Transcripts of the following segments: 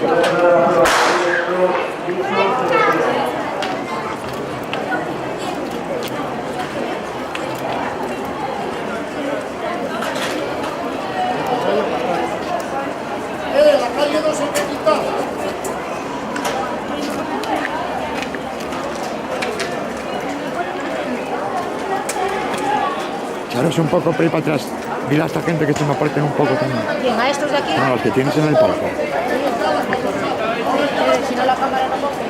La calle no se te quita. Echaros un poco por ahí para atrás. Mira a esta gente que se me aparten un poco también. ¿Quién? ¿A estos de aquí? No, los que tienes en el palco. Si no la cámara no coge.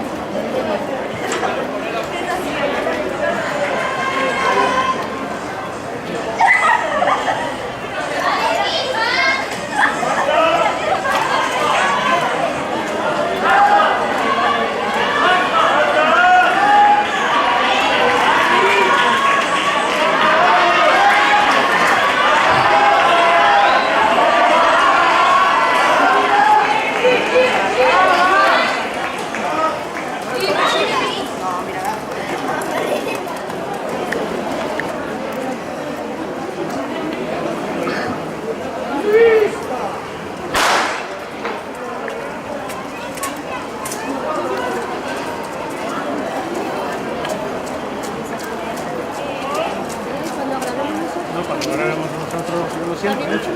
No, cuando lo grabamos nosotros, yo lo siento mucho.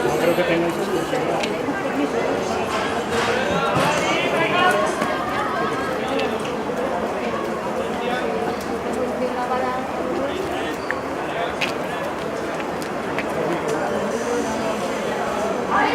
No creo que tengáis exclusividad. Ay,